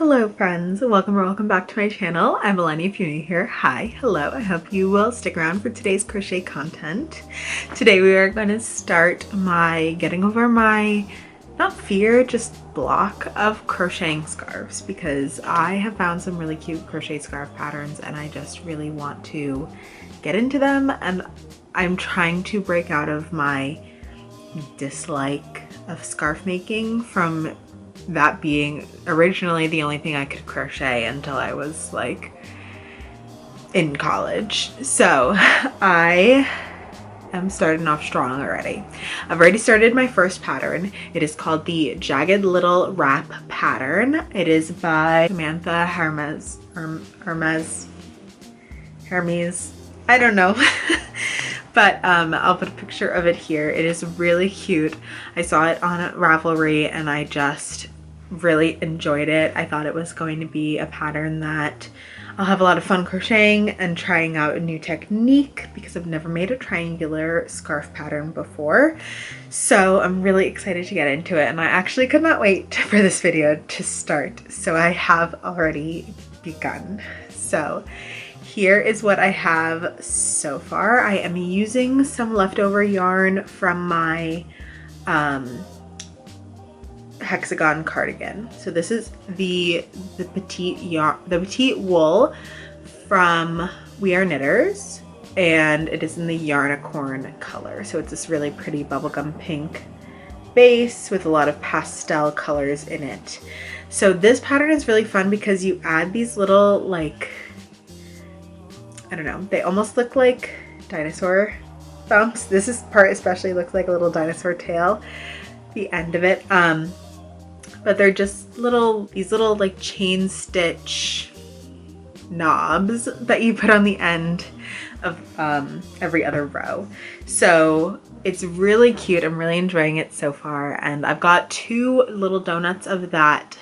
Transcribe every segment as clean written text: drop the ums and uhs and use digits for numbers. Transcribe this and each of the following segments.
Hello friends, welcome or welcome back to my channel. I'm Eleni if you're new here. Hi, hello. I hope you will stick around for today's crochet content. Today we are going to start getting over my, not fear, just block of crocheting scarves, because I have found some really cute crochet scarf patterns and I just really want to get into them, and I'm trying to break out of my dislike of scarf making from that being originally the only thing I could crochet until I was like in college. So I am starting off strong already. I've already started my first pattern. It is called the Jagged Little Wrap pattern. It is by Samantha Hermes. I don't know. But I'll put a picture of it here. It is really cute. I saw it on Ravelry and I just really enjoyed it. I thought it was going to be a pattern that I'll have a lot of fun crocheting and trying out a new technique, because I've never made a triangular scarf pattern before. So I'm really excited to get into it, and I actually could not wait for this video to start. So I have already begun. So here is what I have so far. I am using some leftover yarn from my hexagon cardigan. So this is the petite wool from We Are Knitters, and it is in the Yarnicorn color. So it's this really pretty bubblegum pink base with a lot of pastel colors in it. So this pattern is really fun because you add these little, like, I don't know, they almost look like dinosaur bumps. This part especially looks like a little dinosaur tail, the end of it. But they're just these little like chain stitch knobs that you put on the end of every other row. So it's really cute. I'm really enjoying it so far. And I've got 2 little donuts of that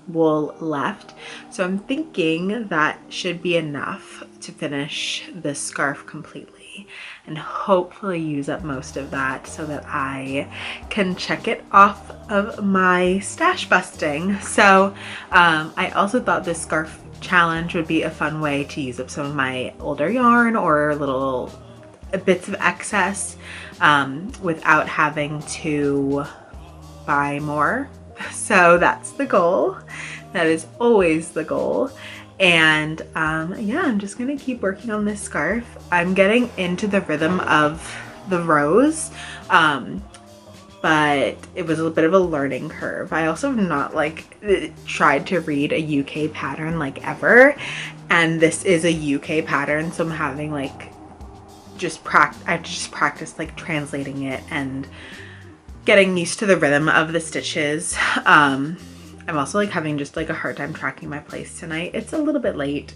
wool left, so I'm thinking that should be enough to finish this scarf completely and hopefully use up most of that so that I can check it off of my stash busting. So I also thought this scarf challenge would be a fun way to use up some of my older yarn or little bits of excess without having to buy more. So that's the goal. That is always the goal. And yeah, I'm just gonna keep working on this scarf. I'm getting into the rhythm of the rows, but it was a bit of a learning curve. I also have not like tried to read a UK pattern like ever, and this is a UK pattern, so I'm having like I've just practiced like translating it and getting used to the rhythm of the stitches. I'm also like having just like a hard time tracking my place tonight. It's a little bit late.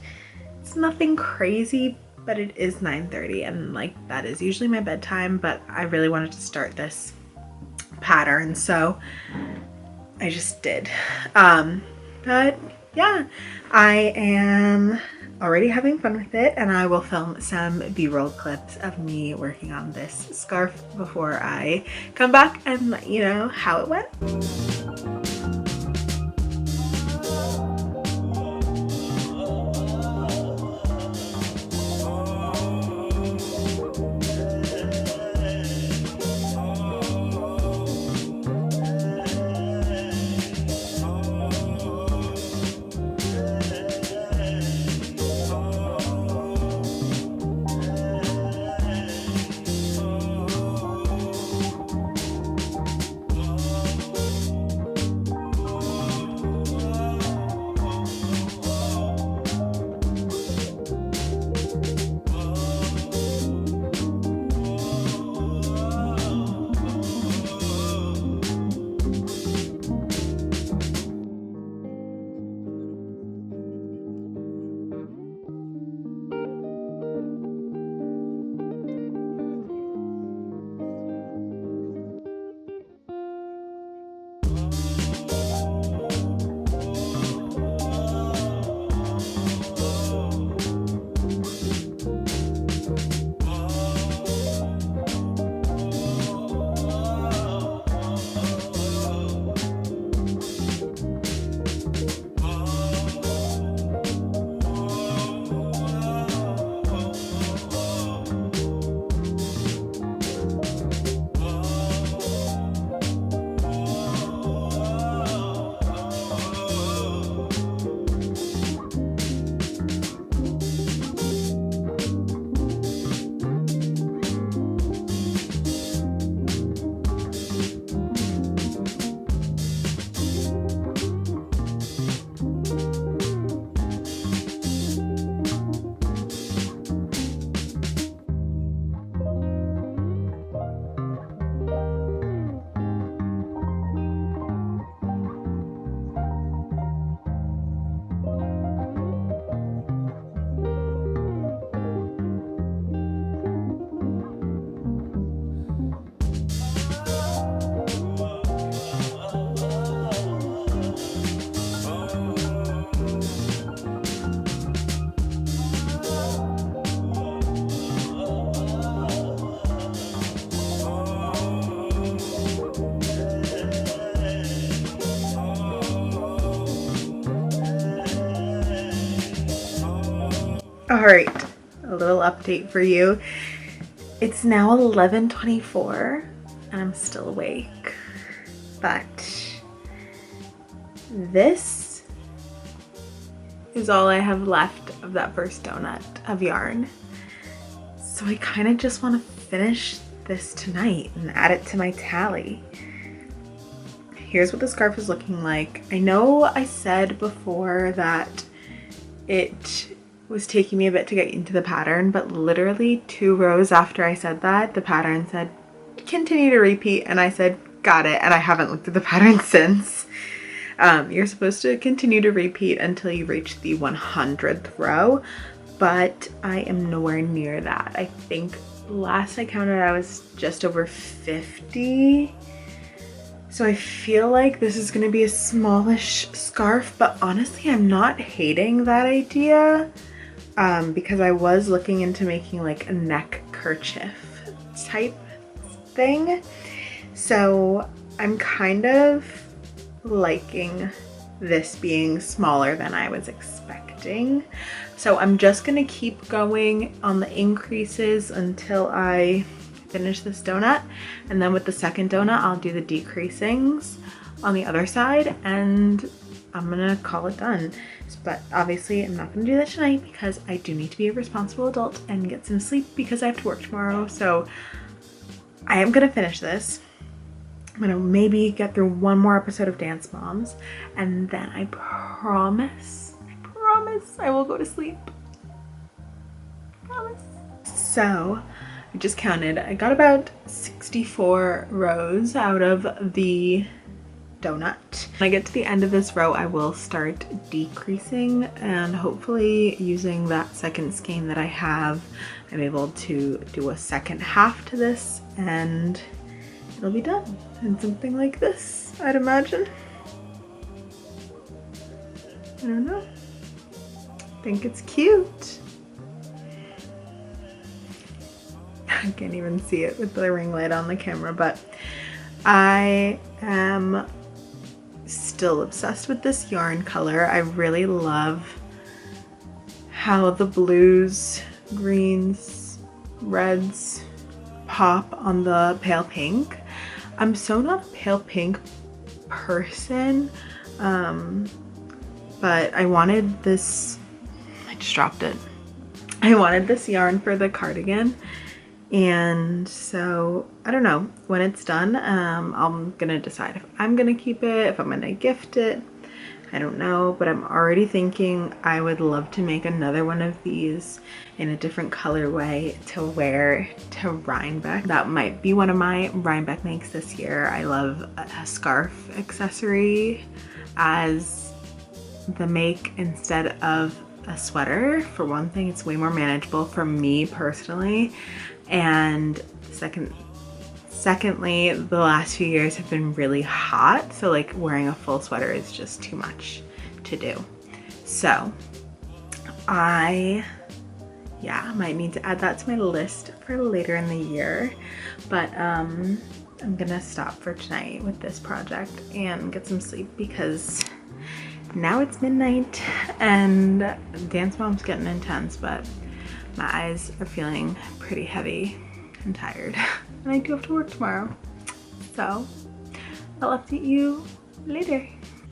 It's nothing crazy, but it is 9:30 and like that is usually my bedtime, but I really wanted to start this pattern, so I just did. But yeah, I am already having fun with it, and I will film some b-roll clips of me working on this scarf before I come back and let you know how it went. All right, a little update for you. It's now 11:24 and I'm still awake, but this is all I have left of that first donut of yarn. So I kind of just want to finish this tonight and add it to my tally. Here's what the scarf is looking like. I know I said before that it was taking me a bit to get into the pattern, but literally 2 rows after I said that, the pattern said continue to repeat, and I said got it, and I haven't looked at the pattern since. You're supposed to continue to repeat until you reach the 100th row, but I am nowhere near that. I think last I counted I was just over 50. So I feel like this is gonna be a smallish scarf, but honestly I'm not hating that idea because I was looking into making like a neck kerchief type thing. So I'm kind of liking this being smaller than I was expecting. So I'm just gonna keep going on the increases until I finish this donut, and then with the second donut I'll do the decreasings on the other side and I'm gonna call it done. But obviously I'm not gonna do that tonight because I do need to be a responsible adult and get some sleep because I have to work tomorrow. So I am gonna finish this. I'm gonna maybe get through one more episode of Dance Moms and then I promise I will go to sleep. Promise. So I just counted. I got about 64 rows out of the donut. When I get to the end of this row, I will start decreasing, and hopefully using that second skein that I have, I'm able to do a second half to this and it'll be done in something like this, I'd imagine. I don't know. I think it's cute. I can't even see it with the ring light on the camera, but I am still obsessed with this yarn color. I really love how the blues, greens, reds pop on the pale pink. I'm so not a pale pink person, but I wanted this, I just dropped it. I wanted this yarn for the cardigan. And so I don't know, when it's done I'm gonna decide if I'm gonna keep it, if I'm gonna gift it, I don't know, but I'm already thinking I would love to make another one of these in a different colorway to wear to Rhinebeck. That might be one of my Rhinebeck makes this year. I love a scarf accessory as the make instead of a sweater. For one thing, it's way more manageable for me personally. And secondly, the last few years have been really hot, so like wearing a full sweater is just too much to do. So I might need to add that to my list for later in the year, but I'm gonna stop for tonight with this project and get some sleep because now it's midnight and Dance Mom's getting intense, but my eyes are feeling pretty heavy and tired and I do have to work tomorrow, so I'll update you later.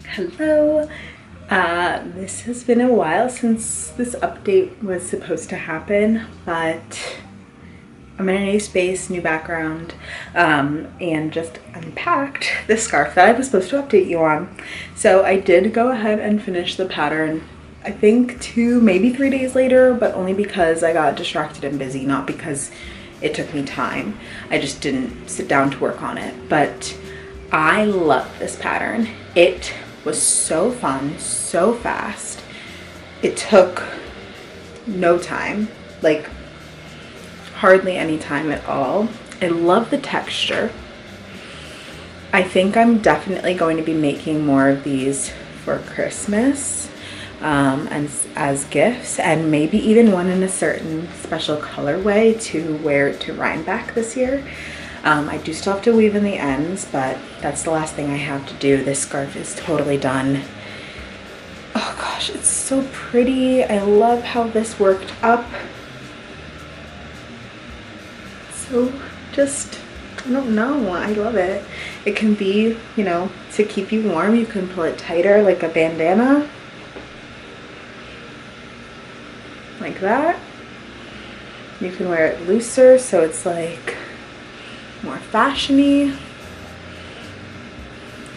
Hello. This has been a while since this update was supposed to happen, but I'm in a new space, new background, and just unpacked the scarf that I was supposed to update you on. So I did go ahead and finish the pattern, I think 2, maybe 3 days later, but only because I got distracted and busy, not because it took me time. I just didn't sit down to work on it, but I love this pattern. It was so fun, so fast. It took no time, like hardly any time at all. I love the texture. I think I'm definitely going to be making more of these for Christmas and as gifts, and maybe even one in a certain special colorway to wear to Rhinebeck this year. I do still have to weave in the ends, but that's the last thing I have to do. This scarf is totally done. Oh gosh, gosh, it's so pretty. I love how this worked up. So just, I don't know, I love it. It can be, you know, to keep you warm, you can pull it tighter like a bandana. Like that. You can wear it looser so it's like more fashiony.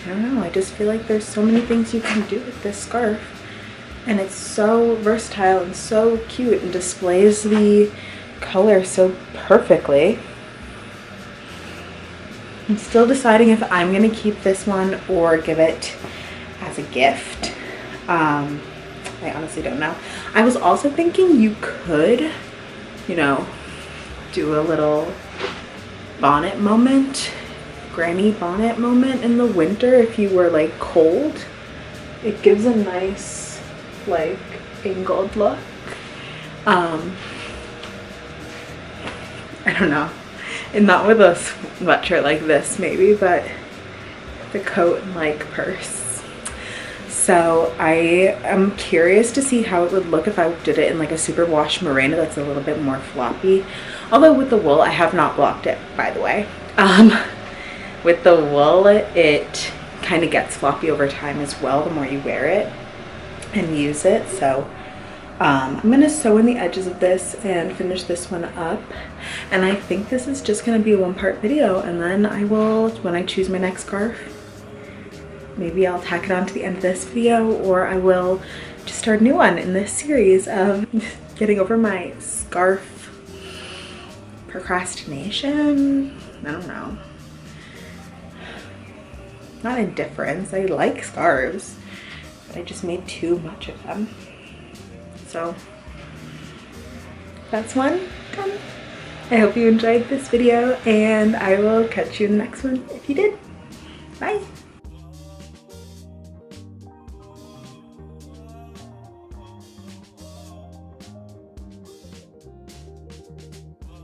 I don't know, I just feel like there's so many things you can do with this scarf. And it's so versatile and so cute and displays the color so perfectly. I'm still deciding if I'm gonna keep this one or give it as a gift. I honestly don't know. I was also thinking you could, you know, do a little bonnet moment, granny bonnet moment in the winter if you were like cold. It gives a nice like angled look. I don't know, and not with a sweatshirt like this maybe, but the coat and like purse. So I am curious to see how it would look if I did it in like a superwash merino that's a little bit more floppy. Although with the wool, I have not blocked it, by the way. With the wool, it kind of gets floppy over time as well, the more you wear it and use it. So I'm gonna sew in the edges of this and finish this one up. And I think this is just gonna be a one-part video, and then I will, when I choose my next scarf, maybe I'll tack it on to the end of this video, or I will just start a new one in this series of getting over my scarf procrastination. I don't know. Not indifference. I like scarves, but I just made too much of them. So that's one done. I hope you enjoyed this video, and I will catch you in the next one if you did. Bye.